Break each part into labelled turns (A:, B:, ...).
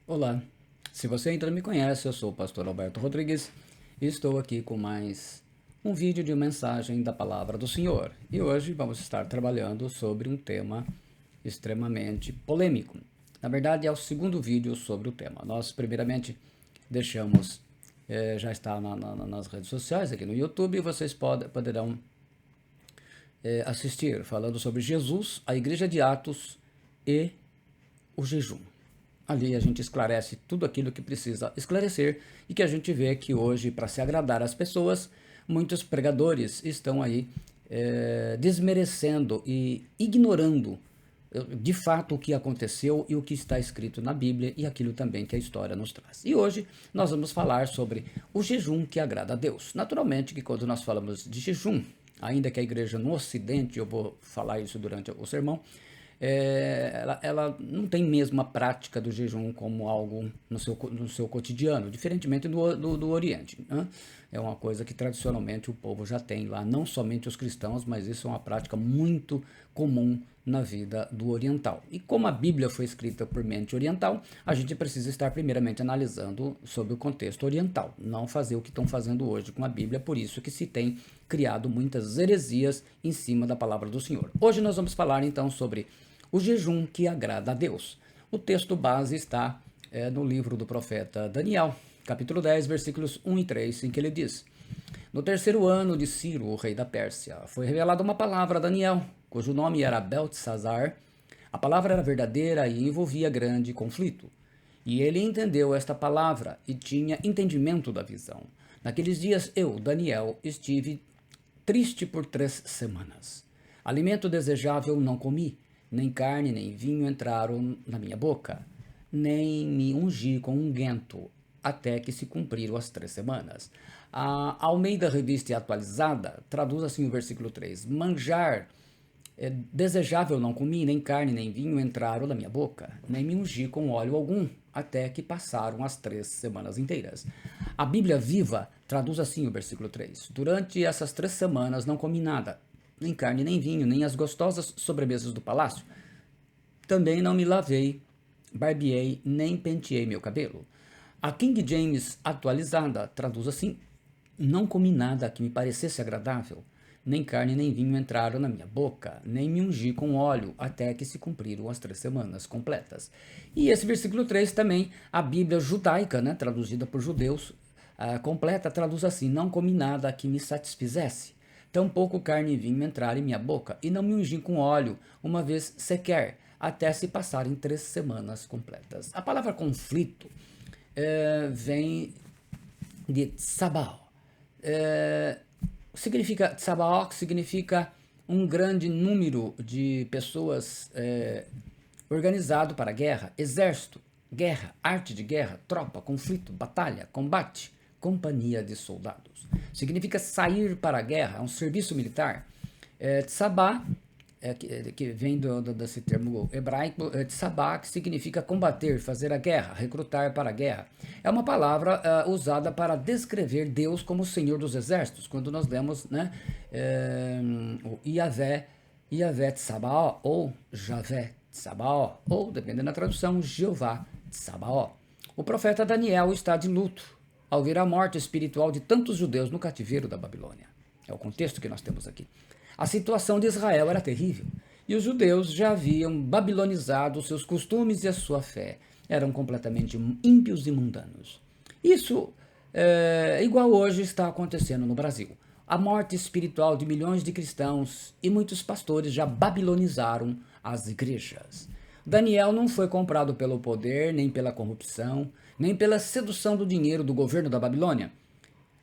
A: Olá, se você ainda não me conhece, eu sou o pastor Alberto Rodrigues e estou aqui com mais um vídeo de mensagem da Palavra do Senhor. E hoje vamos estar trabalhando sobre um tema extremamente polêmico. Na verdade, é o segundo vídeo sobre o tema. Nós, primeiramente, deixamos, já está nas redes sociais, aqui no YouTube, e vocês poderão assistir, falando sobre Jesus, a Igreja de Atos e o jejum. Ali a gente esclarece tudo aquilo que precisa esclarecer e que a gente vê que hoje, para se agradar às pessoas, muitos pregadores estão aí desmerecendo e ignorando de fato o que aconteceu e o que está escrito na Bíblia e aquilo também que a história nos traz. E hoje nós vamos falar sobre o jejum que agrada a Deus. Naturalmente que quando nós falamos de jejum, ainda que a igreja no Ocidente, eu vou falar isso durante o sermão, ela não tem mesmo a prática do jejum como algo no seu cotidiano, diferentemente do Oriente. Né? É uma coisa que tradicionalmente o povo já tem lá, não somente os cristãos, mas isso é uma prática muito comum na vida do oriental. E como a Bíblia foi escrita por mente oriental, a gente precisa estar primeiramente analisando sobre o contexto oriental, não fazer o que estão fazendo hoje com a Bíblia, por isso que se tem criado muitas heresias em cima da palavra do Senhor. Hoje nós vamos falar então sobre o jejum que agrada a Deus. O texto base está no livro do profeta Daniel, capítulo 10, versículos 1 e 3, em que ele diz: No terceiro ano de Ciro, o rei da Pérsia, foi revelada uma palavra a Daniel, cujo nome era Beltesazar. A palavra era verdadeira e envolvia grande conflito. E ele entendeu esta palavra e tinha entendimento da visão. Naqueles dias eu, Daniel, estive triste por 3 semanas. Alimento desejável não comi, nem carne nem vinho entraram na minha boca, nem me ungi com unguento, até que se cumpriram as 3 semanas. A Almeida Revista Atualizada traduz assim o versículo 3: Manjar desejável não comi, nem carne nem vinho entraram na minha boca, nem me ungi com óleo algum, até que passaram as 3 semanas inteiras. A Bíblia Viva traduz assim o versículo 3: Durante essas 3 semanas não comi nada, nem carne nem vinho, nem as gostosas sobremesas do palácio. Também não me lavei, barbeei, nem penteei meu cabelo. A King James Atualizada traduz assim: Não comi nada que me parecesse agradável, nem carne nem vinho entraram na minha boca, nem me ungi com óleo, até que se cumpriram as 3 semanas completas. E esse versículo 3 também, a Bíblia judaica, né, traduzida por judeus, completa, traduz assim: Não comi nada que me satisfizesse, tampouco carne e vinho entraram em minha boca, e não me ungi com óleo, uma vez sequer, até se passarem 3 semanas completas. A palavra conflito vem de tsabao. Tsabao significa um grande número de pessoas organizado para a guerra, exército, guerra, arte de guerra, tropa, conflito, batalha, combate, companhia de soldados. Significa sair para a guerra, é um serviço militar. Tsabá, que vem desse termo hebraico, tsabá, que significa combater, fazer a guerra, recrutar para a guerra. É uma palavra usada para descrever Deus como o Senhor dos Exércitos, quando nós lemos, né, o Yahvé Tsabaó, ou Javé Tsabaó, ou, dependendo da tradução, Jeová Tsabaó. O profeta Daniel está de luto ao ver a morte espiritual de tantos judeus no cativeiro da Babilônia. É o contexto que nós temos aqui. A situação de Israel era terrível, e os judeus já haviam babilonizado seus costumes e a sua fé. Eram completamente ímpios e mundanos. Isso, igual hoje, está acontecendo no Brasil. A morte espiritual de milhões de cristãos e muitos pastores já babilonizaram as igrejas. Daniel não foi comprado pelo poder, nem pela corrupção, nem pela sedução do dinheiro do governo da Babilônia.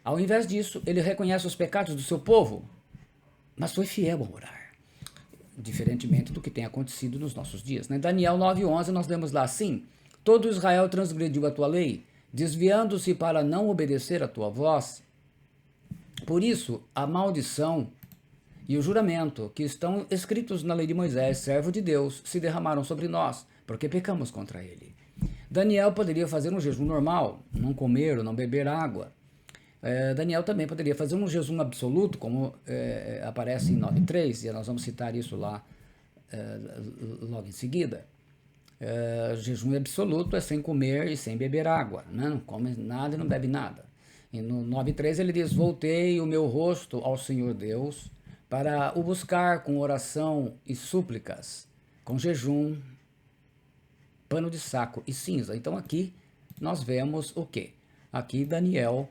A: Ao invés disso, ele reconhece os pecados do seu povo, mas foi fiel ao orar, diferentemente do que tem acontecido nos nossos dias. Em Daniel 9:11 nós lemos lá assim: Todo Israel transgrediu a tua lei, desviando-se para não obedecer a tua voz. Por isso, a maldição e o juramento que estão escritos na lei de Moisés, servo de Deus, se derramaram sobre nós, porque pecamos contra ele. Daniel poderia fazer um jejum normal, não comer ou não beber água. Daniel também poderia fazer um jejum absoluto, como aparece em 9:3, e nós vamos citar isso lá logo em seguida. Jejum absoluto é sem comer e sem beber água, né? Não come nada e não bebe nada. E no 9:3 ele diz: voltei o meu rosto ao Senhor Deus para o buscar com oração e súplicas, com jejum, pano de saco e cinza. Então aqui nós vemos o quê? Aqui Daniel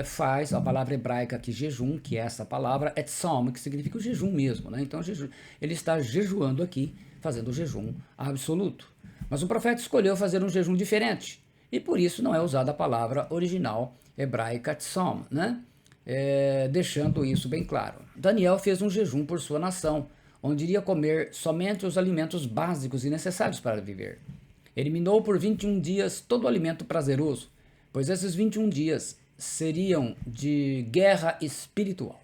A: faz a palavra hebraica aqui, jejum, que é essa palavra, etzom, que significa o jejum mesmo, né? Então ele está jejuando aqui, fazendo o jejum absoluto. Mas o profeta escolheu fazer um jejum diferente, e por isso não é usada a palavra original hebraica etzom, né? Deixando isso bem claro. Daniel fez um jejum por sua nação, onde iria comer somente os alimentos básicos e necessários para viver. Eliminou por 21 dias todo o alimento prazeroso, pois esses 21 dias seriam de guerra espiritual.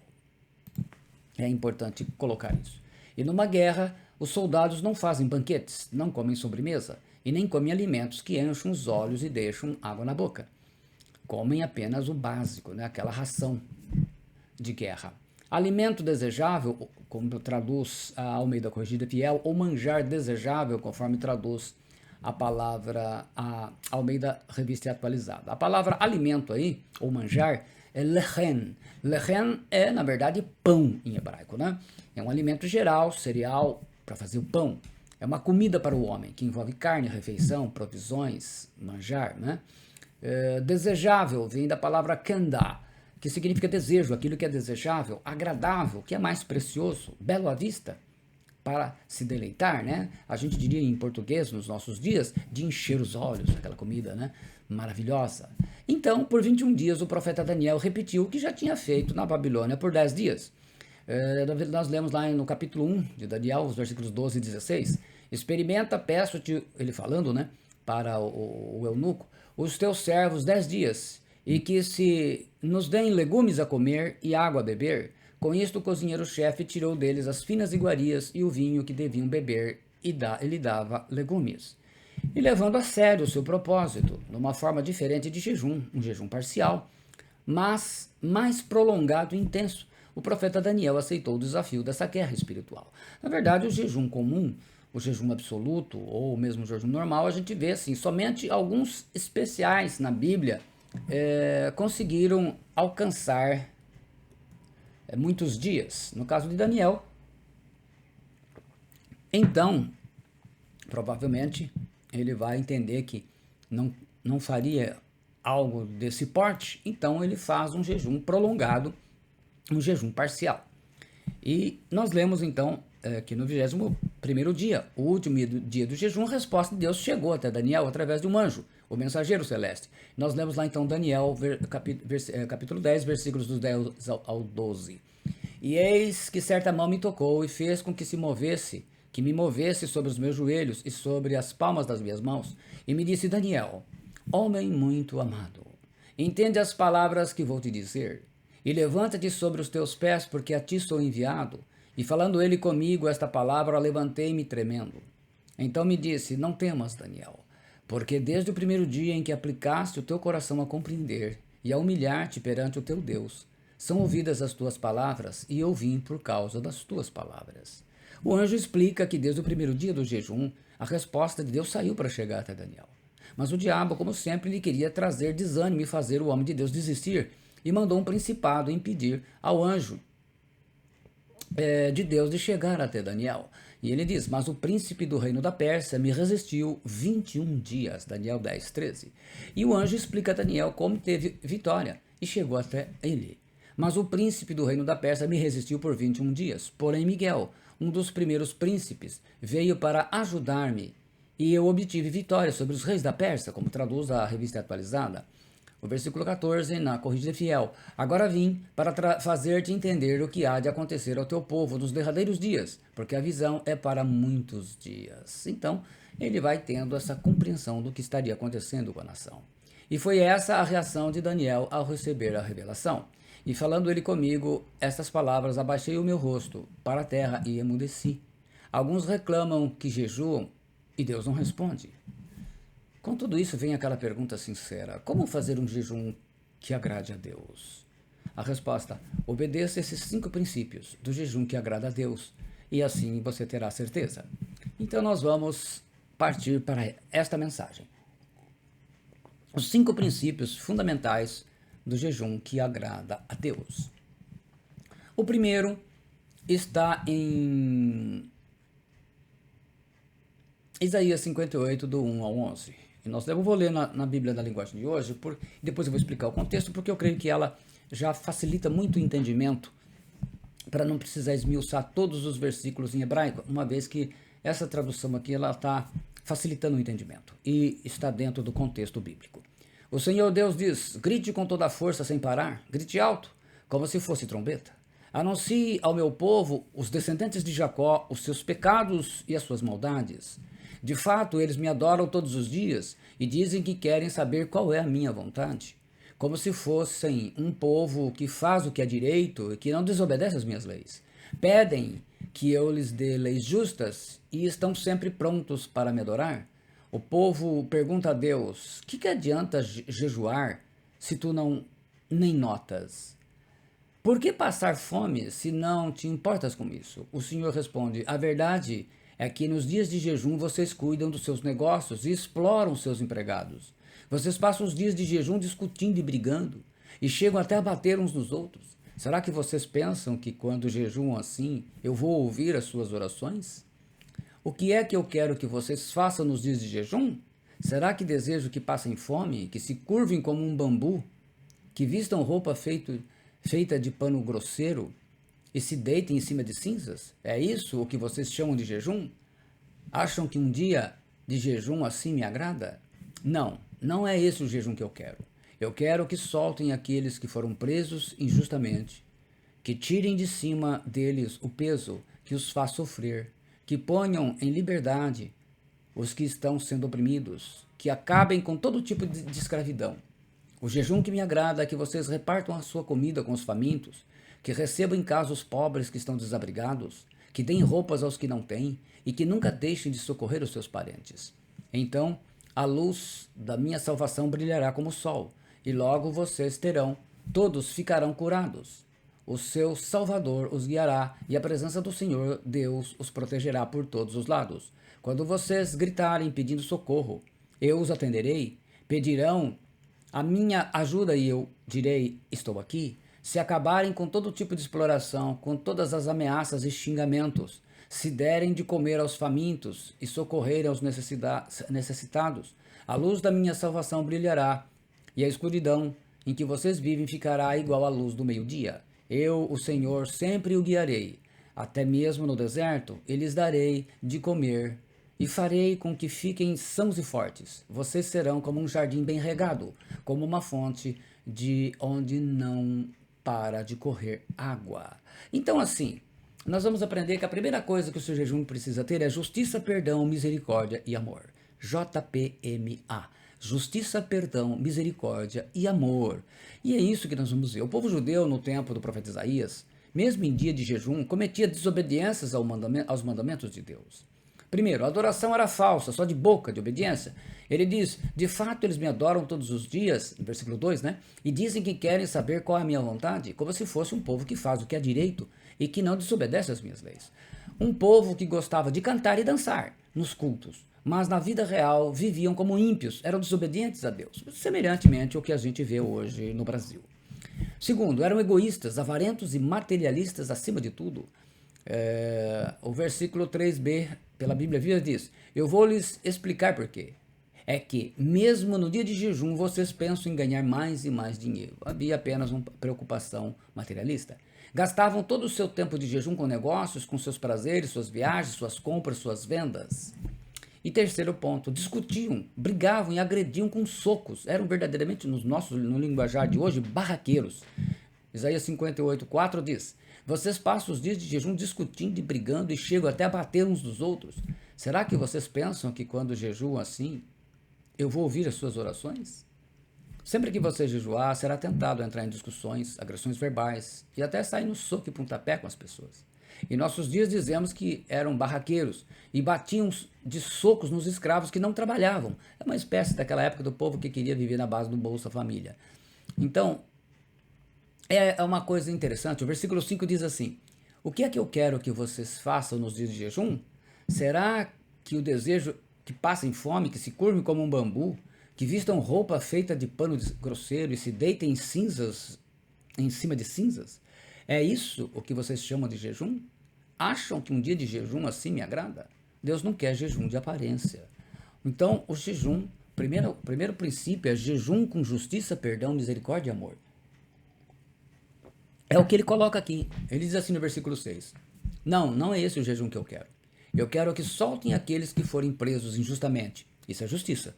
A: É importante colocar isso. E numa guerra, os soldados não fazem banquetes, não comem sobremesa e nem comem alimentos que enchem os olhos e deixam água na boca. Comem apenas o básico, né? Aquela ração de guerra. Alimento desejável, como traduz a Almeida Corrigida Fiel, ou manjar desejável, conforme traduz a palavra a Almeida Revista Atualizada. A palavra alimento aí, ou manjar, é lechem. Lechem é, na verdade, pão em hebraico, né? É um alimento geral, cereal, para fazer o pão. É uma comida para o homem, que envolve carne, refeição, provisões, manjar, né? Desejável vem da palavra kanda, que significa desejo, aquilo que é desejável, agradável, que é mais precioso, belo à vista, para se deleitar, né? A gente diria em português, nos nossos dias, de encher os olhos, aquela comida, né? Maravilhosa. Então, por 21 dias, o profeta Daniel repetiu o que já tinha feito na Babilônia por 10 dias. Nós lemos lá no capítulo 1 de Daniel, os versículos 12 e 16. Experimenta, peço-te, ele falando, né? Para o eunuco, os teus servos 10 dias, e que se nos deem legumes a comer e água a beber. Com isto o cozinheiro-chefe tirou deles as finas iguarias e o vinho que deviam beber, e ele dava legumes. E levando a sério o seu propósito, numa forma diferente de jejum, um jejum parcial, mas mais prolongado e intenso, o profeta Daniel aceitou o desafio dessa guerra espiritual. Na verdade, o jejum comum, o jejum absoluto, ou mesmo o jejum normal, a gente vê assim, somente alguns especiais na Bíblia conseguiram alcançar muitos dias. No caso de Daniel, então, provavelmente, ele vai entender que não faria algo desse porte, então ele faz um jejum prolongado, um jejum parcial. E nós lemos então que no 21º dia, o último dia do jejum, a resposta de Deus chegou até Daniel através de um anjo, o mensageiro celeste. Nós lemos lá então Daniel, capítulo 10, versículos dos 10 ao 12. E eis que certa mão me tocou e fez com que me movesse sobre os meus joelhos e sobre as palmas das minhas mãos, e me disse: Daniel, homem muito amado, entende as palavras que vou te dizer, e levanta-te sobre os teus pés, porque a ti sou enviado. E falando ele comigo esta palavra, levantei-me tremendo. Então me disse: não temas, Daniel, porque desde o primeiro dia em que aplicaste o teu coração a compreender e a humilhar-te perante o teu Deus, são ouvidas as tuas palavras, e eu vim por causa das tuas palavras. O anjo explica que desde o primeiro dia do jejum, a resposta de Deus saiu para chegar até Daniel. Mas o diabo, como sempre, lhe queria trazer desânimo e fazer o homem de Deus desistir, e mandou um principado impedir ao anjo de Deus de chegar até Daniel. E ele diz: mas o príncipe do reino da Pérsia me resistiu 21 dias, Daniel 10, 13. E o anjo explica a Daniel como teve vitória e chegou até ele. Mas o príncipe do reino da Pérsia me resistiu por 21 dias. Porém Miguel, um dos primeiros príncipes, veio para ajudar-me, e eu obtive vitória sobre os reis da Pérsia, como traduz a Revista Atualizada. O versículo 14, na Corrigida Fiel: agora vim para fazer-te entender o que há de acontecer ao teu povo nos derradeiros dias, porque a visão é para muitos dias. Então, ele vai tendo essa compreensão do que estaria acontecendo com a nação. E foi essa a reação de Daniel ao receber a revelação. E falando ele comigo estas palavras, abaixei o meu rosto para a terra e emudeci. Alguns reclamam que jejuam e Deus não responde. Com tudo isso vem aquela pergunta sincera: como fazer um jejum que agrade a Deus? A resposta: obedeça esses 5 princípios do jejum que agrada a Deus, e assim você terá certeza. Então nós vamos partir para esta mensagem. Os 5 princípios fundamentais do jejum que agrada a Deus. O primeiro está em Isaías 58, do 1 ao 11. Eu vou ler na Bíblia da linguagem de hoje, depois eu vou explicar o contexto, porque eu creio que ela já facilita muito o entendimento, para não precisar esmiuçar todos os versículos em hebraico, uma vez que essa tradução aqui ela está facilitando o entendimento e está dentro do contexto bíblico. O Senhor Deus diz: grite com toda a força sem parar, grite alto, como se fosse trombeta. Anuncie ao meu povo, os descendentes de Jacó, os seus pecados e as suas maldades. De fato, eles me adoram todos os dias e dizem que querem saber qual é a minha vontade, como se fossem um povo que faz o que é direito e que não desobedece às minhas leis. Pedem que eu lhes dê leis justas e estão sempre prontos para me adorar. O povo pergunta a Deus: que adianta jejuar se tu não nem notas? Por que passar fome se não te importas com isso? O Senhor responde: a verdade é que nos dias de jejum vocês cuidam dos seus negócios e exploram seus empregados. Vocês passam os dias de jejum discutindo e brigando, e chegam até a bater uns nos outros. Será que vocês pensam que quando jejuam assim, eu vou ouvir as suas orações? O que é que eu quero que vocês façam nos dias de jejum? Será que desejo que passem fome, que se curvem como um bambu, que vistam roupa feita de pano grosseiro e se deitem em cima de cinzas? É isso o que vocês chamam de jejum? Acham que um dia de jejum assim me agrada? Não, não é esse o jejum que eu quero. Eu quero que soltem aqueles que foram presos injustamente, que tirem de cima deles o peso que os faz sofrer, que ponham em liberdade os que estão sendo oprimidos, que acabem com todo tipo de escravidão. O jejum que me agrada é que vocês repartam a sua comida com os famintos, que recebam em casa os pobres que estão desabrigados, que deem roupas aos que não têm e que nunca deixem de socorrer os seus parentes. Então, a luz da minha salvação brilhará como o sol, e logo vocês todos ficarão curados. O seu Salvador os guiará, e a presença do Senhor Deus os protegerá por todos os lados. Quando vocês gritarem pedindo socorro, eu os atenderei. Pedirão a minha ajuda e eu direi: estou aqui. Se acabarem com todo tipo de exploração, com todas as ameaças e xingamentos, se derem de comer aos famintos e socorrerem aos necessitados, a luz da minha salvação brilhará, e a escuridão em que vocês vivem ficará igual à luz do meio-dia. Eu, o Senhor, sempre o guiarei, até mesmo no deserto, e lhes darei de comer, e farei com que fiquem sãos e fortes. Vocês serão como um jardim bem regado, como uma fonte de onde não para de correr água. Então, assim, nós vamos aprender que a primeira coisa que o seu jejum precisa ter é justiça, perdão, misericórdia e amor. JPMA. Justiça, perdão, misericórdia e amor. E é isso que nós vamos ver. O povo judeu, no tempo do profeta Isaías, mesmo em dia de jejum, cometia desobediências aos mandamentos de Deus. Primeiro, a adoração era falsa, só de boca, de obediência. Ele diz: de fato eles me adoram todos os dias, no versículo 2, né? E dizem que querem saber qual é a minha vontade, como se fosse um povo que faz o que é direito e que não desobedece às minhas leis. Um povo que gostava de cantar e dançar nos cultos, mas na vida real viviam como ímpios, eram desobedientes a Deus, semelhantemente ao que a gente vê hoje no Brasil. Segundo, eram egoístas, avarentos e materialistas acima de tudo. O versículo 3b, pela Bíblia Viva, diz: eu vou lhes explicar por quê. É que, mesmo no dia de jejum, vocês pensam em ganhar mais e mais dinheiro. Havia apenas uma preocupação materialista. Gastavam todo o seu tempo de jejum com negócios, com seus prazeres, suas viagens, suas compras, suas vendas. E terceiro ponto, discutiam, brigavam e agrediam com socos. Eram verdadeiramente, no linguajar de hoje, barraqueiros. Isaías 58:4 diz: vocês passam os dias de jejum discutindo e brigando e chegam até a bater uns dos outros. Será que vocês pensam que quando jejuam assim, eu vou ouvir as suas orações? Sempre que você jejuar, será tentado a entrar em discussões, agressões verbais e até sair no soco e pontapé com as pessoas. Em nossos dias dizemos que eram barraqueiros e batiam de socos nos escravos que não trabalhavam. É uma espécie daquela época do povo que queria viver na base do Bolsa Família. Então, é uma coisa interessante. O versículo 5 diz assim: o que é que eu quero que vocês façam nos dias de jejum? Será que que passem fome, que se curvem como um bambu, que vistam roupa feita de pano grosseiro e se deitem em cinzas, em cima de cinzas? É isso o que vocês chamam de jejum? Acham que um dia de jejum assim me agrada? Deus não quer jejum de aparência. Então, o jejum, primeiro princípio é jejum com justiça, perdão, misericórdia e amor. É o que ele coloca aqui. Ele diz assim no versículo 6. Não é esse o jejum que eu quero. Eu quero que soltem aqueles que forem presos injustamente. Isso é justiça.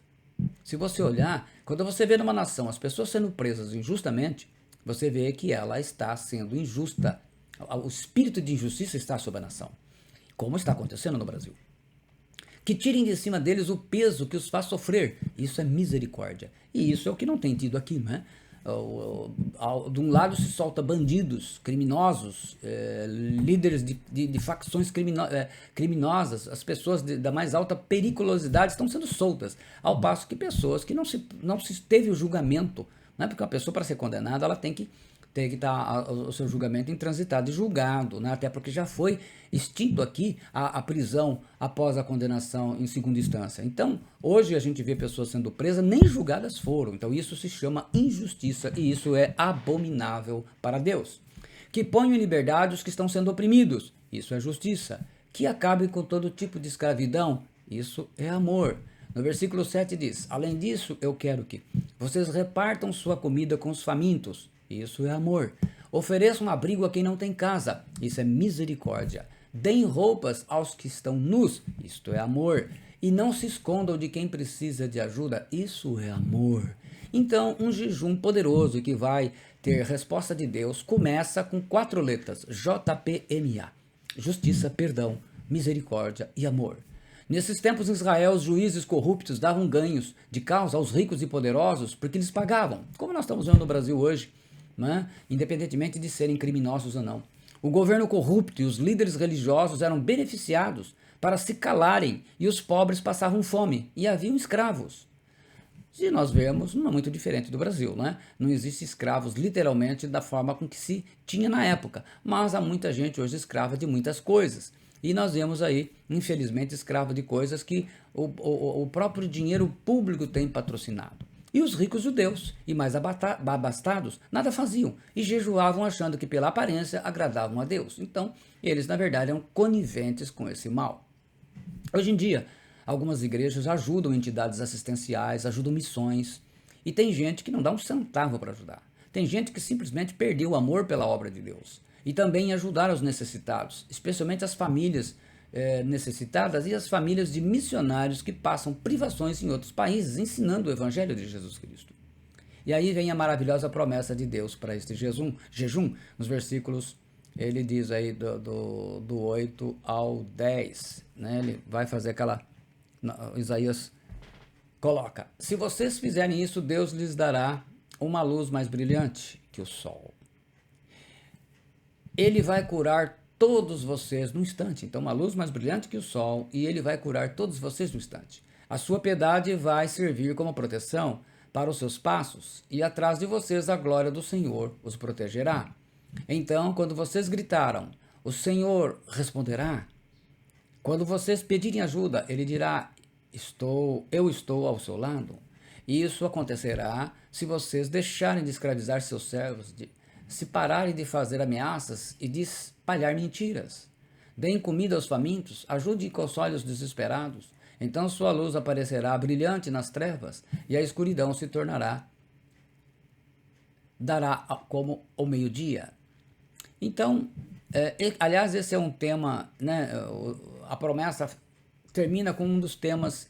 A: Se você olhar, quando você vê numa nação as pessoas sendo presas injustamente, você vê que ela está sendo injusta. O espírito de injustiça está sobre a nação, como está acontecendo no Brasil. Que tirem de cima deles o peso que os faz sofrer. Isso é misericórdia. E isso é o que não tem tido aqui, né? De um lado se solta bandidos, criminosos, líderes de facções criminosas, as pessoas da mais alta periculosidade estão sendo soltas, ao passo que pessoas que não se teve o julgamento, né? Porque uma pessoa, para ser condenada, ela tem que estar o seu julgamento intransitado e julgado, né? Até porque já foi extinto aqui a prisão após a condenação em segunda instância. Então, hoje a gente vê pessoas sendo presas, nem julgadas foram. Então, isso se chama injustiça e isso é abominável para Deus. Que ponham em liberdade os que estão sendo oprimidos. Isso é justiça. Que acabem com todo tipo de escravidão. Isso é amor. No versículo 7 diz: além disso, eu quero que vocês repartam sua comida com os famintos. Isso é amor. Ofereçam abrigo a quem não tem casa. Isso é misericórdia. Deem roupas aos que estão nus. Isto é amor. E não se escondam de quem precisa de ajuda. Isso é amor. Então, um jejum poderoso que vai ter resposta de Deus começa com 4 letras. JPMA. Justiça, perdão, misericórdia e amor. Nesses tempos em Israel, os juízes corruptos davam ganhos de causa aos ricos e poderosos porque eles pagavam. Como nós estamos vendo no Brasil hoje, né? Independentemente de serem criminosos ou não. O governo corrupto e os líderes religiosos eram beneficiados para se calarem e os pobres passavam fome e haviam escravos. Se nós vemos, não é muito diferente do Brasil, né? Não existe escravos literalmente da forma com que se tinha na época, mas há muita gente hoje escrava de muitas coisas. E nós vemos aí, infelizmente, escravo de coisas que o próprio dinheiro público tem patrocinado. E os ricos judeus e mais abastados nada faziam e jejuavam achando que pela aparência agradavam a Deus. Então, eles na verdade eram coniventes com esse mal. Hoje em dia, algumas igrejas ajudam entidades assistenciais, ajudam missões e tem gente que não dá um centavo para ajudar. Tem gente que simplesmente perdeu o amor pela obra de Deus e também em ajudar os necessitados, especialmente as famílias necessitadas e as famílias de missionários que passam privações em outros países, ensinando o Evangelho de Jesus Cristo. E aí vem a maravilhosa promessa de Deus para este jejum, nos versículos, ele diz aí do 8 ao 10, né? Ele vai fazer aquela, Isaías coloca, se vocês fizerem isso, Deus lhes dará uma luz mais brilhante que o sol. Ele vai curar todos vocês no instante. Então, uma luz mais brilhante que o sol, e ele vai curar todos vocês no instante. A sua piedade vai servir como proteção para os seus passos, e atrás de vocês a glória do Senhor os protegerá. Então, quando vocês gritaram, o Senhor responderá. Quando vocês pedirem ajuda, ele dirá, eu estou ao seu lado. E isso acontecerá se vocês deixarem de escravizar seus servos, se pararem de fazer ameaças e de espalhar mentiras. Deem comida aos famintos, ajude e console os desesperados. Então sua luz aparecerá brilhante nas trevas e a escuridão se dará como o meio-dia. Então, aliás, esse é um tema, né? A promessa termina com um dos temas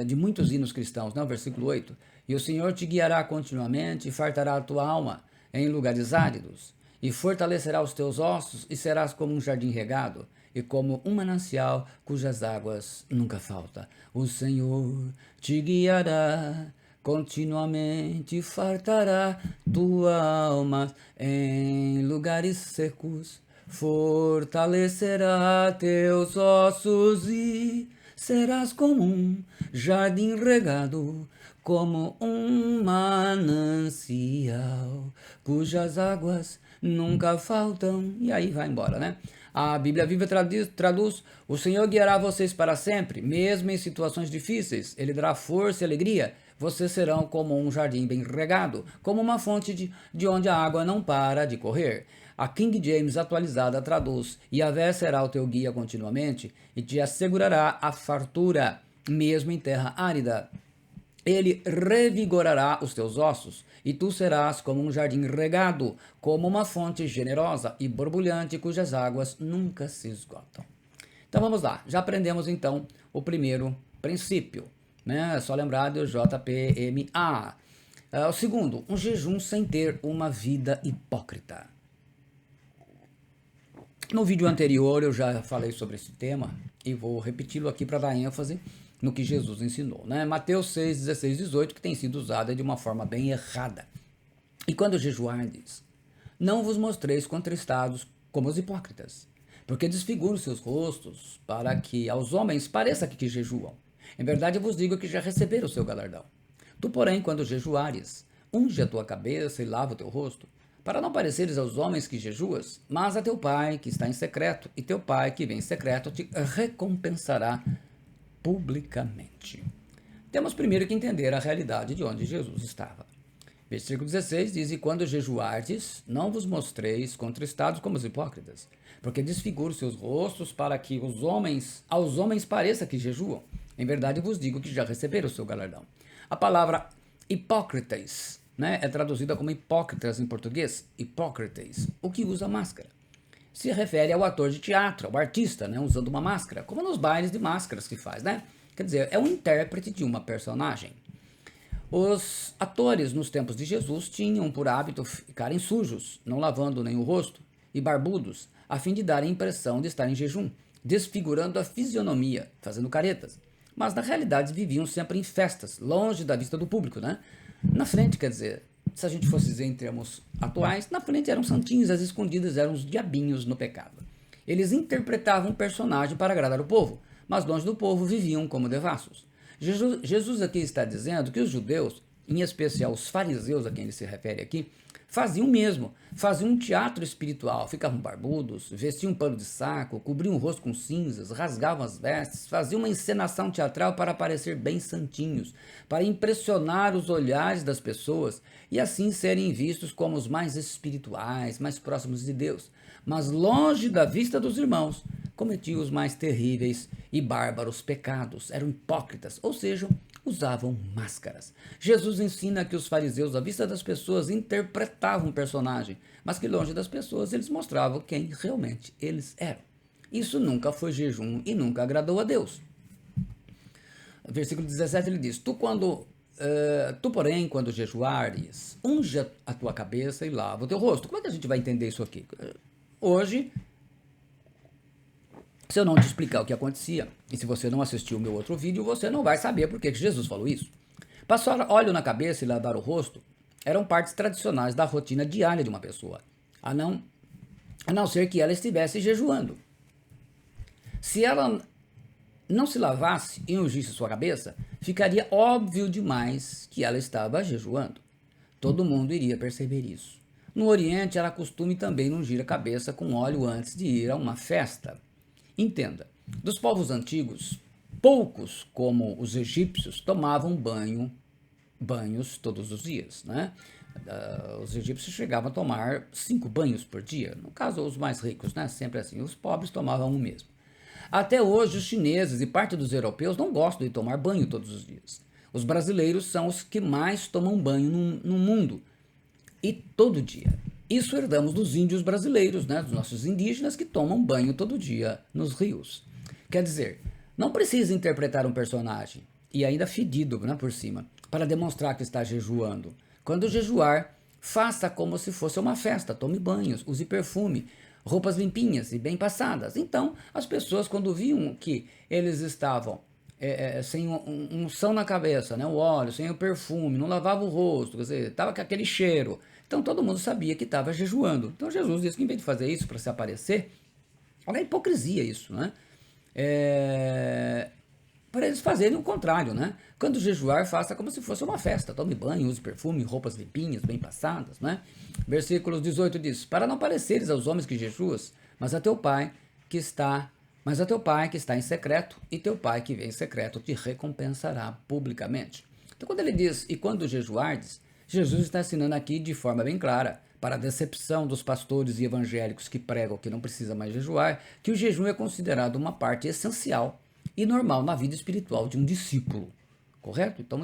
A: de muitos hinos cristãos, né? O versículo 8. E o Senhor te guiará continuamente e fartará a tua alma em lugares áridos, e fortalecerá os teus ossos, e serás como um jardim regado, e como um manancial cujas águas nunca faltam. O Senhor te guiará continuamente, fartará tua alma em lugares secos, fortalecerá teus ossos e serás como um jardim regado, como um manancial, cujas águas nunca faltam. E aí vai embora, né? A Bíblia Viva traduz: o Senhor guiará vocês para sempre, mesmo em situações difíceis. Ele dará força e alegria. Vocês serão como um jardim bem regado, como uma fonte de onde a água não para de correr. A King James atualizada traduz: Yahvé será o teu guia continuamente e te assegurará a fartura, mesmo em terra árida. Ele revigorará os teus ossos, e tu serás como um jardim regado, como uma fonte generosa e borbulhante cujas águas nunca se esgotam. Então vamos lá, já aprendemos então o primeiro princípio, né? É só lembrar do JPMA. O segundo, um jejum sem ter uma vida hipócrita. No vídeo anterior eu já falei sobre esse tema e vou repeti-lo aqui para dar ênfase no que Jesus ensinou, né? Mateus 6, 16, 18, que tem sido usada de uma forma bem errada. E quando jejuardes, não vos mostreis contristados como os hipócritas, porque desfiguram seus rostos, para que aos homens pareça que jejuam. Em verdade eu vos digo que já receberam o seu galardão. Tu, porém, quando jejuares, unge a tua cabeça e lava o teu rosto, para não pareceres aos homens que jejuas, mas a teu pai que está em secreto, e teu pai que vem em secreto te recompensará publicamente. Temos primeiro que entender a realidade de onde Jesus estava. Versículo 16 diz: E quando jejuardes, não vos mostreis contristados como os hipócritas, porque desfiguram seus rostos para que aos homens pareça que jejuam. Em verdade vos digo que já receberam o seu galardão. A palavra hipócritas, né, é traduzida como hipócritas em português, hipócritas, o que usa máscara. Se refere ao ator de teatro, ao artista, né, usando uma máscara, como nos bailes de máscaras que faz, né? Quer dizer, é um intérprete de uma personagem. Os atores nos tempos de Jesus tinham por hábito ficarem sujos, não lavando nem o rosto, e barbudos, a fim de dar a impressão de estar em jejum, desfigurando a fisionomia, fazendo caretas. Mas na realidade viviam sempre em festas, longe da vista do público, né? Na frente, quer dizer, se a gente fosse dizer em termos atuais, na frente eram santinhos, as escondidas eram os diabinhos no pecado. Eles interpretavam um personagem para agradar o povo, mas longe do povo viviam como devassos. Jesus aqui está dizendo que os judeus, em especial os fariseus a quem ele se refere aqui, faziam o mesmo, faziam um teatro espiritual, ficavam barbudos, vestiam um pano de saco, cobriam o rosto com cinzas, rasgavam as vestes, faziam uma encenação teatral para parecer bem santinhos, para impressionar os olhares das pessoas e assim serem vistos como os mais espirituais, mais próximos de Deus. Mas longe da vista dos irmãos, cometiam os mais terríveis e bárbaros pecados, eram hipócritas, ou seja, usavam máscaras. Jesus ensina que os fariseus, à vista das pessoas, interpretavam um personagem, mas que longe das pessoas eles mostravam quem realmente eles eram. Isso nunca foi jejum e nunca agradou a Deus. Versículo 17 ele diz: Tu, porém, quando jejuares, unge a tua cabeça e lava o teu rosto. Como é que a gente vai entender isso aqui? Hoje, se eu não te explicar o que acontecia, e se você não assistiu o meu outro vídeo, você não vai saber por que Jesus falou isso. Passar óleo na cabeça e lavar o rosto eram partes tradicionais da rotina diária de uma pessoa, a não ser que ela estivesse jejuando. Se ela não se lavasse e ungisse sua cabeça, ficaria óbvio demais que ela estava jejuando. Todo mundo iria perceber isso. No Oriente era costume também ungir a cabeça com óleo antes de ir a uma festa. Entenda, dos povos antigos, poucos, como os egípcios, tomavam banhos todos os dias, né? Os egípcios chegavam a tomar 5 banhos por dia, no caso os mais ricos, né? Sempre assim, os pobres tomavam um mesmo. Até hoje os chineses e parte dos europeus não gostam de tomar banho todos os dias. Os brasileiros são os que mais tomam banho no mundo, e todo dia. Isso herdamos dos índios brasileiros, né, dos nossos indígenas que tomam banho todo dia nos rios. Quer dizer, não precisa interpretar um personagem, e ainda fedido, né, por cima, para demonstrar que está jejuando. Quando jejuar, faça como se fosse uma festa, tome banhos, use perfume, roupas limpinhas e bem passadas. Então, as pessoas quando viam que eles estavam sem unção na cabeça, né, o óleo, sem o perfume, não lavava o rosto, quer dizer, estava com aquele cheiro. Então todo mundo sabia que estava jejuando. Então Jesus disse que em vez de fazer isso para se aparecer, olha a hipocrisia isso, né? Para eles fazerem o contrário, né? Quando jejuar, faça como se fosse uma festa. Tome banho, use perfume, roupas limpinhas, bem passadas, né? Versículos 18 diz: Para não pareceres aos homens que jejuas, mas a teu pai que está, mas a teu pai que está em secreto, e teu pai que vem em secreto te recompensará publicamente. Então, quando ele diz, e quando jejuardes, Jesus está ensinando aqui de forma bem clara, para a decepção dos pastores e evangélicos que pregam que não precisa mais jejuar, que o jejum é considerado uma parte essencial e normal na vida espiritual de um discípulo. Correto? Então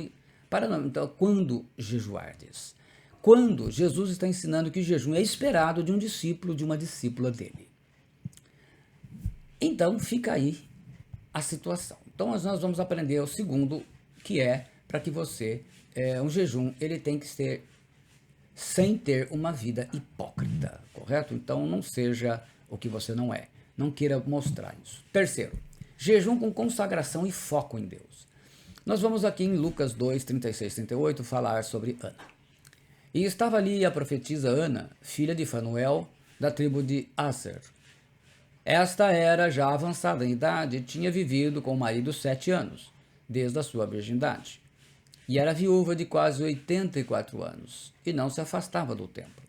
A: quando jejuardes? Quando Jesus está ensinando que o jejum é esperado de um discípulo, de uma discípula dele. Então fica aí a situação. Então nós vamos aprender o segundo, que é para que você, um jejum, ele tem que ser sem ter uma vida hipócrita, correto? Então não seja o que você não é. Não queira mostrar isso. Terceiro, jejum com consagração e foco em Deus. Nós vamos aqui em Lucas 2, 36, 38 falar sobre Ana. E estava ali a profetisa Ana, filha de Fanuel, da tribo de Aser. Esta era já avançada em idade e tinha vivido com o marido 7 anos, desde a sua virgindade. E era viúva de quase 84 anos, e não se afastava do templo,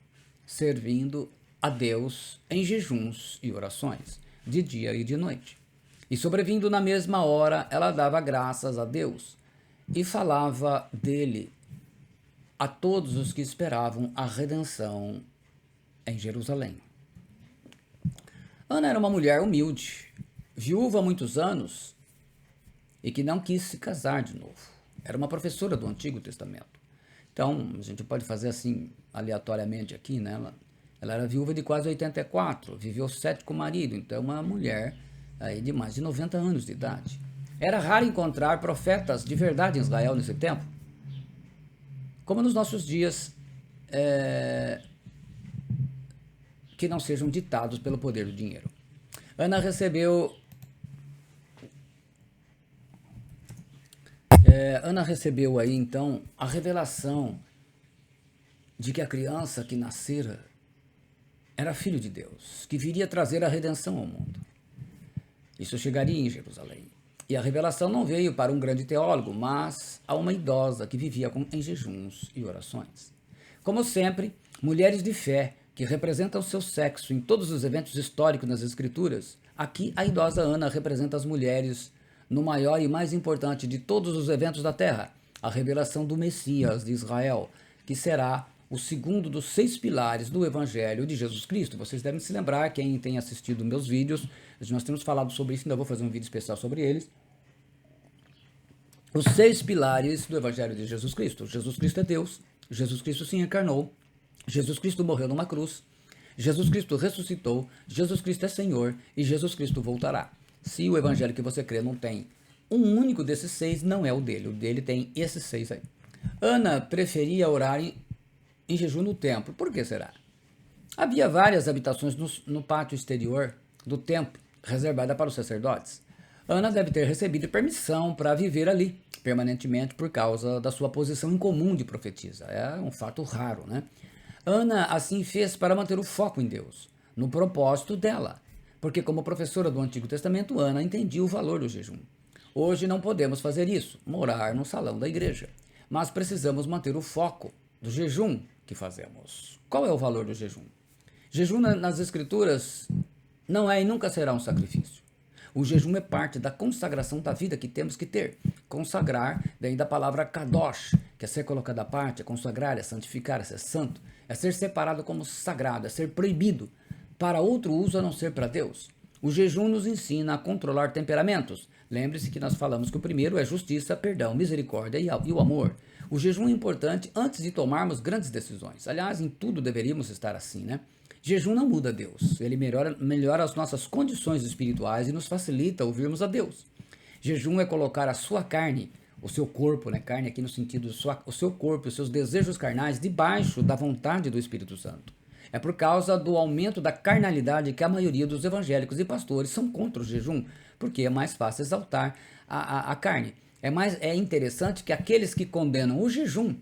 A: servindo a Deus em jejuns e orações, de dia e de noite. E sobrevindo na mesma hora, ela dava graças a Deus e falava dele a todos os que esperavam a redenção em Jerusalém. Ana era uma mulher humilde, viúva há muitos anos e que não quis se casar de novo. Era uma professora do Antigo Testamento. Então, a gente pode fazer assim, aleatoriamente aqui, né? Ela era viúva de quase 84, viveu 7 com o marido, então é uma mulher aí de mais de 90 anos de idade. Era raro encontrar profetas de verdade em Israel nesse tempo. Como nos nossos dias, que não sejam ditados pelo poder do dinheiro. Ana recebeu aí então a revelação de que a criança que nascera era filho de Deus, que viria trazer a redenção ao mundo. Isso chegaria em Jerusalém. E a revelação não veio para um grande teólogo, mas a uma idosa que vivia em jejuns e orações. Como sempre, mulheres de fé que representam seu sexo em todos os eventos históricos nas Escrituras, aqui a idosa Ana representa as mulheres no maior e mais importante de todos os eventos da Terra, a revelação do Messias de Israel, que será o segundo dos 6 pilares do Evangelho de Jesus Cristo. Vocês devem se lembrar, quem tem assistido meus vídeos, nós temos falado sobre isso, ainda vou fazer um vídeo especial sobre eles. Os 6 pilares do Evangelho de Jesus Cristo. Jesus Cristo é Deus, Jesus Cristo se encarnou, Jesus Cristo morreu numa cruz, Jesus Cristo ressuscitou, Jesus Cristo é Senhor e Jesus Cristo voltará. Se o evangelho que você crê não tem um único desses 6, não é o dele tem esses 6 aí. Ana preferia orar em jejum no templo. Por que será? Havia várias habitações no pátio exterior do templo, reservada para os sacerdotes. Ana deve ter recebido permissão para viver ali permanentemente por causa da sua posição incomum de profetisa. É um fato raro, né? Ana assim fez para manter o foco em Deus, no propósito dela, porque como professora do Antigo Testamento, Ana entendia o valor do jejum. Hoje não podemos fazer isso, morar no salão da igreja, mas precisamos manter o foco do jejum que fazemos. Qual é o valor do jejum? Jejum nas Escrituras não é e nunca será um sacrifício. O jejum é parte da consagração da vida que temos que ter. Consagrar vem da palavra kadosh, que é ser colocado à parte, é consagrar, é santificar, é ser santo, é ser separado como sagrado, é ser proibido para outro uso a não ser para Deus. O jejum nos ensina a controlar temperamentos. Lembre-se que nós falamos que o primeiro é justiça, perdão, misericórdia e o amor. O jejum é importante antes de tomarmos grandes decisões. Aliás, em tudo deveríamos estar assim, né? Jejum não muda Deus, ele melhora as nossas condições espirituais e nos facilita ouvirmos a Deus. Jejum é colocar a sua carne, o seu corpo, né? Carne aqui no sentido o seu corpo, os seus desejos carnais debaixo da vontade do Espírito Santo. É por causa do aumento da carnalidade que a maioria dos evangélicos e pastores são contra o jejum, porque é mais fácil exaltar a carne. É interessante que aqueles que condenam o jejum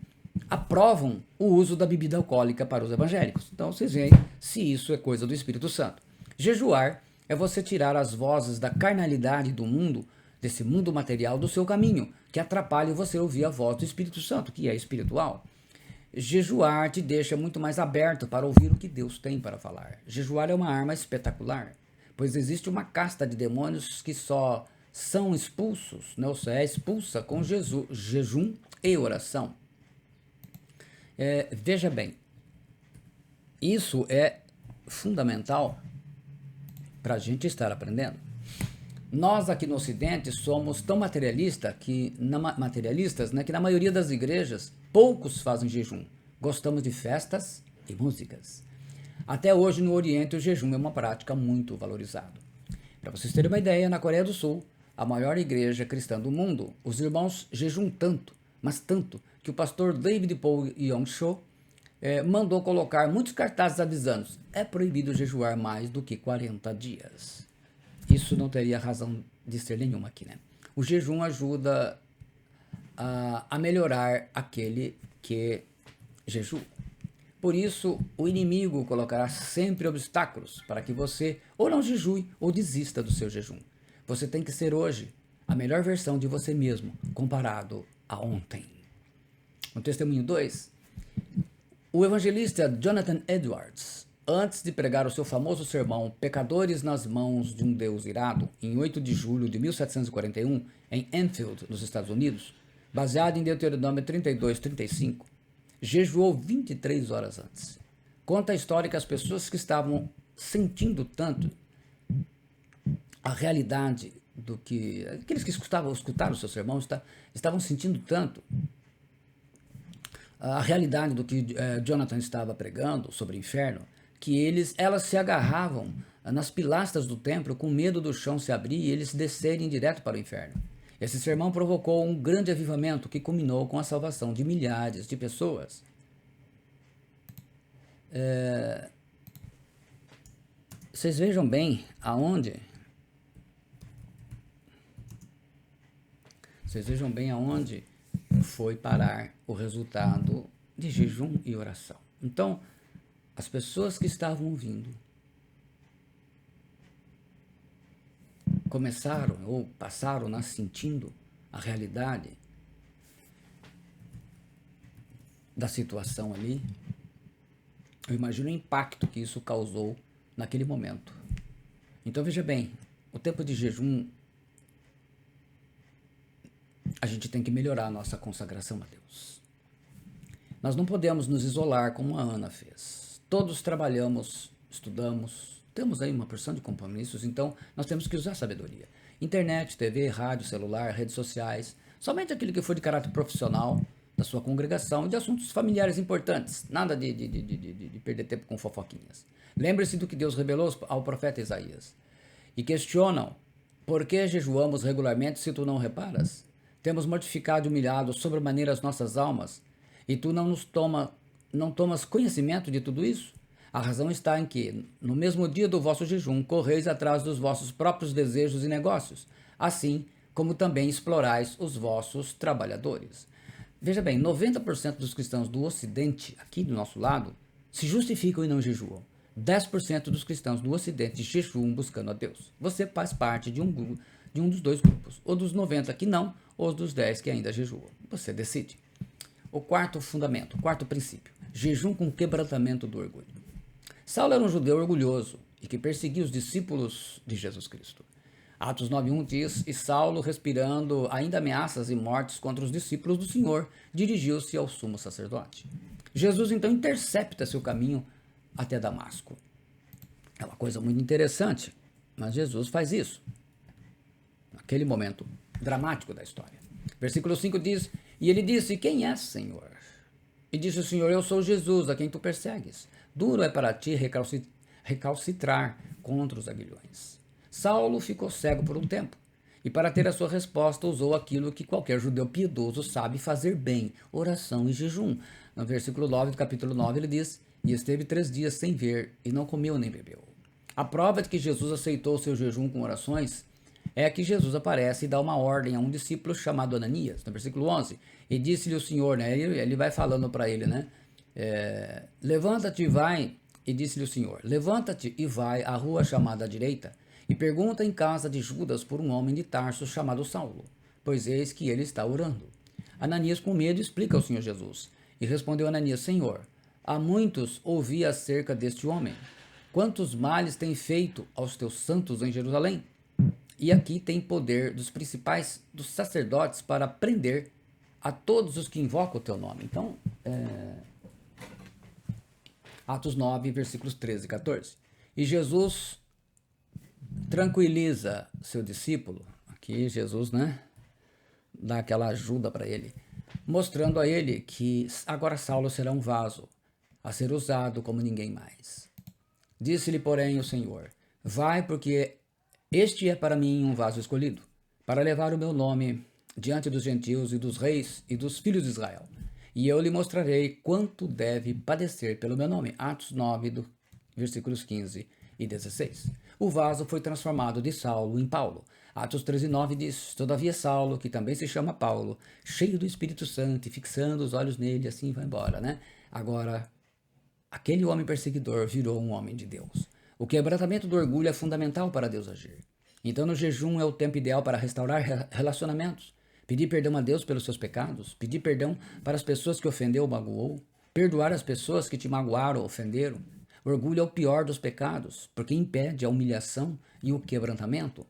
A: aprovam o uso da bebida alcoólica para os evangélicos. Então vocês veem se isso é coisa do Espírito Santo. Jejuar é você tirar as vozes da carnalidade do mundo, desse mundo material, do seu caminho, que atrapalha você ouvir a voz do Espírito Santo, que é espiritual. Jejuar te deixa muito mais aberto para ouvir o que Deus tem para falar. Jejuar é uma arma espetacular, pois existe uma casta de demônios que só são expulsos, né, ou seja, é expulsa com jejum e oração. Veja bem, isso é fundamental para a gente estar aprendendo. Nós aqui no Ocidente somos tão materialistas que na maioria das igrejas poucos fazem jejum. Gostamos de festas e músicas. Até hoje no Oriente o jejum é uma prática muito valorizada. Para vocês terem uma ideia, na Coreia do Sul, a maior igreja cristã do mundo, os irmãos jejuam tanto, mas tanto, que o pastor David Paul Yong-cho mandou colocar muitos cartazes avisando: é proibido jejuar mais do que 40 dias. Isso não teria razão de ser nenhuma aqui, né? O jejum ajuda a melhorar aquele que jejua. Por isso, o inimigo colocará sempre obstáculos para que você ou não jejue ou desista do seu jejum. Você tem que ser hoje a melhor versão de você mesmo comparado a ontem. No testemunho 2, o evangelista Jonathan Edwards, antes de pregar o seu famoso sermão Pecadores nas Mãos de um Deus Irado, em 8 de julho de 1741, em Enfield, nos Estados Unidos, baseado em Deuteronômio 32:35, jejuou 23 horas antes. Conta a história que as pessoas que estavam sentindo tanto a realidade do que... Aqueles que escutaram o seu sermão estavam sentindo tanto a realidade do que Jonathan estava pregando sobre o inferno, que elas se agarravam nas pilastras do templo com medo do chão se abrir e eles descerem direto para o inferno. Esse sermão provocou um grande avivamento que culminou com a salvação de milhares de pessoas. Vocês vejam bem aonde foi parar o resultado de jejum e oração. Então, as pessoas que estavam ouvindo começaram ou passaram a sentindo a realidade da situação ali. Eu imagino o impacto que isso causou naquele momento. Então veja bem, o tempo de jejum, a gente tem que melhorar a nossa consagração a Deus. Nós não podemos nos isolar como a Ana fez. Todos trabalhamos, estudamos, temos aí uma porção de compromissos, então nós temos que usar sabedoria. Internet, TV, rádio, celular, redes sociais, somente aquilo que for de caráter profissional da sua congregação e de assuntos familiares importantes. Nada de perder tempo com fofoquinhas. Lembre-se do que Deus revelou ao profeta Isaías. E questionam: por que jejuamos regularmente se tu não reparas? Temos mortificado e humilhado sobremaneira as nossas almas, e tu não tomas conhecimento de tudo isso? A razão está em que, no mesmo dia do vosso jejum, correis atrás dos vossos próprios desejos e negócios, assim como também explorais os vossos trabalhadores. Veja bem, 90% dos cristãos do Ocidente, aqui do nosso lado, se justificam e não jejuam. 10% dos cristãos do Ocidente jejuam buscando a Deus. Você faz parte de um dos dois grupos, ou dos 90 que não, ou dos 10 que ainda jejuam. Você decide. O quarto fundamento, o quarto princípio: jejum com quebrantamento do orgulho. Saulo era um judeu orgulhoso e que perseguia os discípulos de Jesus Cristo. Atos 9:1 diz: e Saulo, respirando ainda ameaças e mortes contra os discípulos do Senhor, dirigiu-se ao sumo sacerdote. Jesus então intercepta seu caminho até Damasco. É uma coisa muito interessante, mas Jesus faz isso naquele momento dramático da história. Versículo 5 diz: e ele disse: quem és, Senhor? E disse o Senhor: eu sou Jesus, a quem tu persegues. Duro é para ti recalcitrar contra os aguilhões. Saulo ficou cego por um tempo, e para ter a sua resposta usou aquilo que qualquer judeu piedoso sabe fazer bem: oração e jejum. No versículo 9 do capítulo 9 ele diz: e esteve 3 dias sem ver, e não comeu nem bebeu. A prova de que Jesus aceitou o seu jejum com orações é que Jesus aparece e dá uma ordem a um discípulo chamado Ananias, no versículo 11, e disse-lhe o Senhor, né, ele vai falando para ele, né, levanta-te e vai, e disse-lhe o Senhor, levanta-te e vai à rua chamada à direita, e pergunta em casa de Judas por um homem de Tarso chamado Saulo, pois eis que ele está orando. Ananias, com medo, explica ao Senhor Jesus, e respondeu Ananias: Senhor, há muitos ouvi acerca deste homem, quantos males tem feito aos teus santos em Jerusalém? E aqui tem poder dos principais dos sacerdotes para prender a todos os que invocam o teu nome. Então, Atos 9, versículos 13 e 14. E Jesus tranquiliza seu discípulo. Aqui Jesus, dá aquela ajuda para ele, mostrando a ele que agora Saulo será um vaso a ser usado como ninguém mais. Disse-lhe, porém, o Senhor: vai, porque este é para mim um vaso escolhido, para levar o meu nome diante dos gentios e dos reis e dos filhos de Israel. E eu lhe mostrarei quanto deve padecer pelo meu nome. Atos 9, versículos 15 e 16. O vaso foi transformado de Saulo em Paulo. Atos 13:9 diz: todavia Saulo, que também se chama Paulo, cheio do Espírito Santo e fixando os olhos nele, assim vai embora, Agora, aquele homem perseguidor virou um homem de Deus. O quebrantamento do orgulho é fundamental para Deus agir. Então, no jejum é o tempo ideal para restaurar relacionamentos, pedir perdão a Deus pelos seus pecados, pedir perdão para as pessoas que ofendeu ou magoou, perdoar as pessoas que te magoaram ou ofenderam. O orgulho é o pior dos pecados, porque impede a humilhação e o quebrantamento.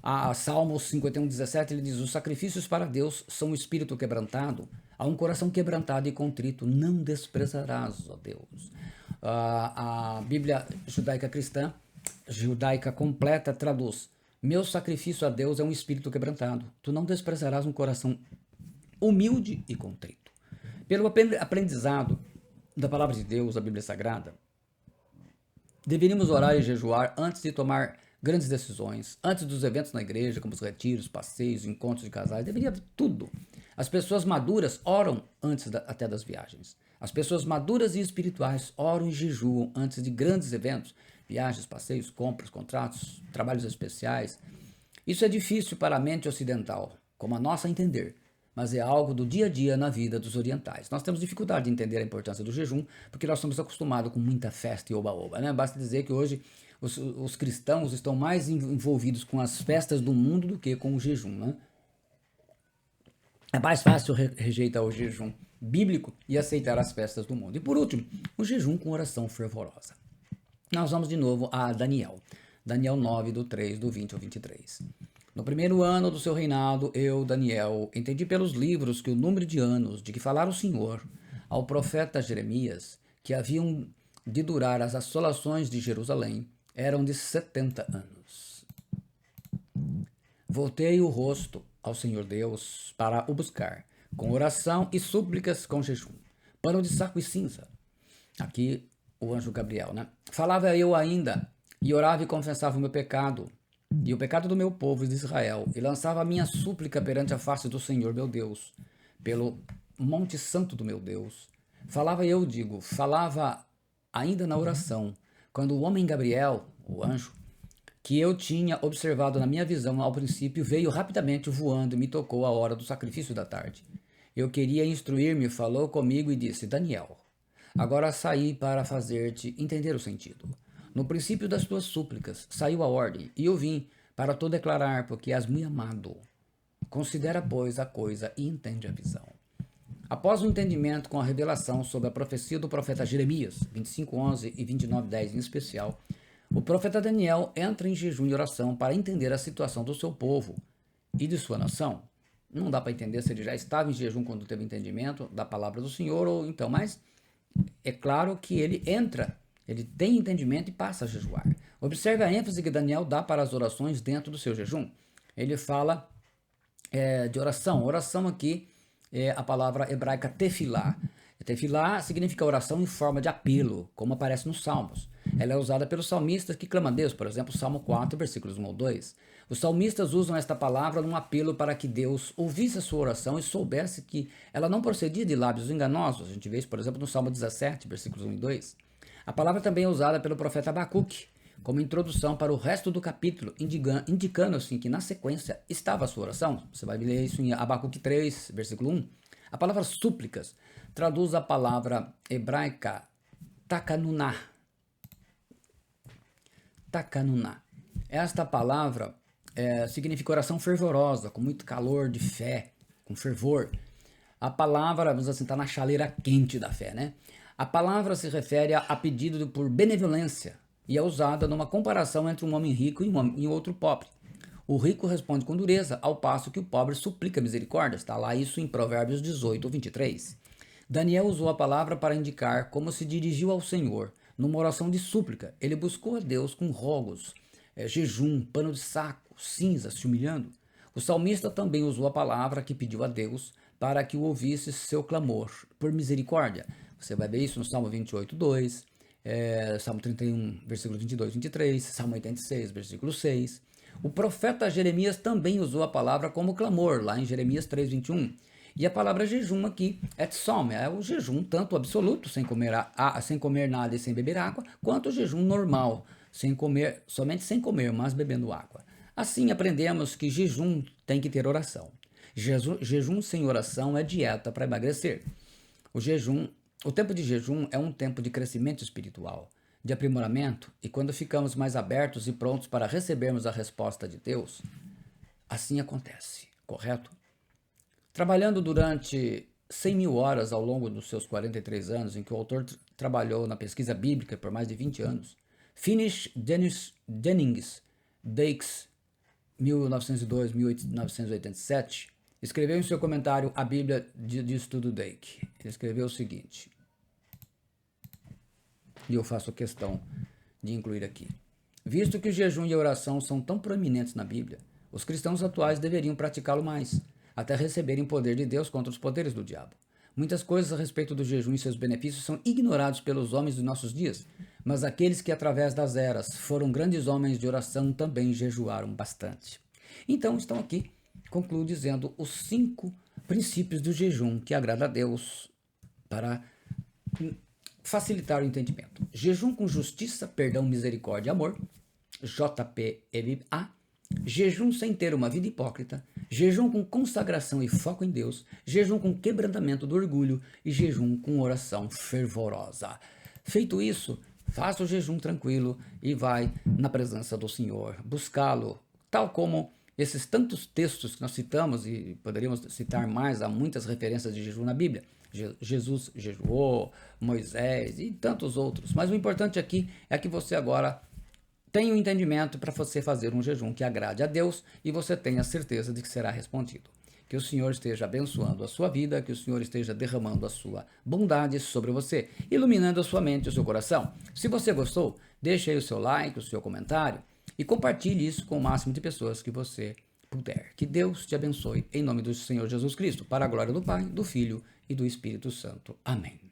A: A Salmos 51:17 ele diz: os sacrifícios para Deus são o espírito quebrantado, a um coração quebrantado e contrito não desprezarás, ó Deus. A Bíblia judaica cristã, judaica completa, traduz: meu sacrifício a Deus é um espírito quebrantado, tu não desprezarás um coração humilde e contrito. Pelo aprendizado da palavra de Deus, a Bíblia Sagrada, deveríamos orar e jejuar antes de tomar grandes decisões, antes dos eventos na igreja, como os retiros, passeios, encontros de casais, deveria tudo. As pessoas maduras oram antes até das viagens. As pessoas maduras e espirituais oram e jejuam antes de grandes eventos, viagens, passeios, compras, contratos, trabalhos especiais. Isso é difícil para a mente ocidental, como a nossa a entender, mas é algo do dia a dia na vida dos orientais. Nós temos dificuldade de entender a importância do jejum, porque nós estamos acostumados com muita festa e oba-oba, Basta dizer que hoje os cristãos estão mais envolvidos com as festas do mundo do que com o jejum, É mais fácil rejeitar o jejum bíblico e aceitar as festas do mundo. E por último, o jejum com oração fervorosa. Nós vamos de novo a Daniel. Daniel 9, do 3, do 20 ao 23. No primeiro ano do seu reinado, eu, Daniel, entendi pelos livros que o número de anos de que falara o Senhor ao profeta Jeremias, que haviam de durar as assolações de Jerusalém, eram de 70 anos. Voltei o rosto ao Senhor Deus para o buscar, com oração e súplicas com jejum, pano de saco e cinza. Aqui o anjo Gabriel, Falava eu ainda, e orava e confessava o meu pecado, e o pecado do meu povo de Israel, e lançava a minha súplica perante a face do Senhor meu Deus, pelo monte santo do meu Deus. Falava ainda na oração, quando o homem Gabriel, o anjo, que eu tinha observado na minha visão ao princípio, veio rapidamente voando e me tocou a hora do sacrifício da tarde. Eu queria instruir-me, falou comigo e disse: Daniel, agora saí para fazer-te entender o sentido. No princípio das tuas súplicas saiu a ordem, e eu vim para te declarar, porque és muito amado. Considera, pois, a coisa e entende a visão. Após o entendimento com a revelação sobre a profecia do profeta Jeremias, 25:11 e 29:10 em especial, o profeta Daniel entra em jejum e oração para entender a situação do seu povo e de sua nação. Não dá para entender se ele já estava em jejum quando teve entendimento da palavra do Senhor ou então, mas é claro que ele entra, ele tem entendimento e passa a jejuar. Observe a ênfase que Daniel dá para as orações dentro do seu jejum. Ele fala de oração. Oração aqui é a palavra hebraica tefilá. Tefilá significa oração em forma de apelo, como aparece nos Salmos. Ela é usada pelos salmistas que clamam a Deus, por exemplo, Salmo 4, versículos 1 ao 2. Os salmistas usam esta palavra num apelo para que Deus ouvisse a sua oração e soubesse que ela não procedia de lábios enganosos. A gente vê isso, por exemplo, no Salmo 17, versículos 1 e 2. A palavra também é usada pelo profeta Abacuque como introdução para o resto do capítulo, indicando assim que na sequência estava a sua oração. Você vai ler isso em Abacuque 3, versículo 1. A palavra súplicas traduz a palavra hebraica takanuná. Takanuná. Esta palavra significa oração fervorosa, com muito calor de fé, com fervor. A palavra, vamos assim, está na chaleira quente da fé, A palavra se refere a pedido por benevolência e é usada numa comparação entre um homem rico e outro pobre. O rico responde com dureza, ao passo que o pobre suplica misericórdia. Está lá isso em Provérbios 18, 23. Daniel usou a palavra para indicar como se dirigiu ao Senhor, numa oração de súplica. Ele buscou a Deus com rogos, jejum, pano de saco, cinzas, se humilhando. O salmista também usou a palavra que pediu a Deus para que o ouvisse seu clamor por misericórdia. Você vai ver isso no Salmo 28, 2, Salmo 31, versículo 22, 23, Salmo 86, versículo 6. O profeta Jeremias também usou a palavra como clamor, lá em Jeremias 3, 21. E a palavra jejum aqui é tsom, é o jejum tanto absoluto, sem comer nada e sem beber água, quanto o jejum normal, somente sem comer, mas bebendo água. Assim aprendemos que jejum tem que ter oração. Jejum sem oração é dieta para emagrecer. O tempo de jejum é um tempo de crescimento espiritual, de aprimoramento, e quando ficamos mais abertos e prontos para recebermos a resposta de Deus, assim acontece, correto? Trabalhando durante 100 mil horas ao longo dos seus 43 anos, em que o autor trabalhou na pesquisa bíblica por mais de 20 anos, Finis Jennings Dakes, 1902-1987, escreveu em seu comentário A Bíblia de Estudo Dake. Ele escreveu o seguinte, e eu faço questão de incluir aqui. Visto que o jejum e a oração são tão proeminentes na Bíblia, os cristãos atuais deveriam praticá-lo mais, até receberem poder de Deus contra os poderes do diabo. Muitas coisas a respeito do jejum e seus benefícios são ignorados pelos homens dos nossos dias, mas aqueles que através das eras foram grandes homens de oração também jejuaram bastante. Então estão aqui, concluo dizendo, os 5 princípios do jejum que agrada a Deus para facilitar o entendimento. Jejum com justiça, perdão, misericórdia e amor, JPMA. Jejum sem ter uma vida hipócrita, jejum com consagração e foco em Deus, jejum com quebrantamento do orgulho e jejum com oração fervorosa. Feito isso, faça o jejum tranquilo e vai na presença do Senhor, buscá-lo, tal como esses tantos textos que nós citamos, e poderíamos citar mais, há muitas referências de jejum na Bíblia. Jesus jejuou, Moisés e tantos outros. Mas o importante aqui é que você agora tenha um entendimento para você fazer um jejum que agrade a Deus e você tenha certeza de que será respondido. Que o Senhor esteja abençoando a sua vida, que o Senhor esteja derramando a sua bondade sobre você, iluminando a sua mente e o seu coração. Se você gostou, deixe aí o seu like, o seu comentário e compartilhe isso com o máximo de pessoas que você puder. Que Deus te abençoe em nome do Senhor Jesus Cristo, para a glória do Pai, do Filho e do Espírito Santo. Amém.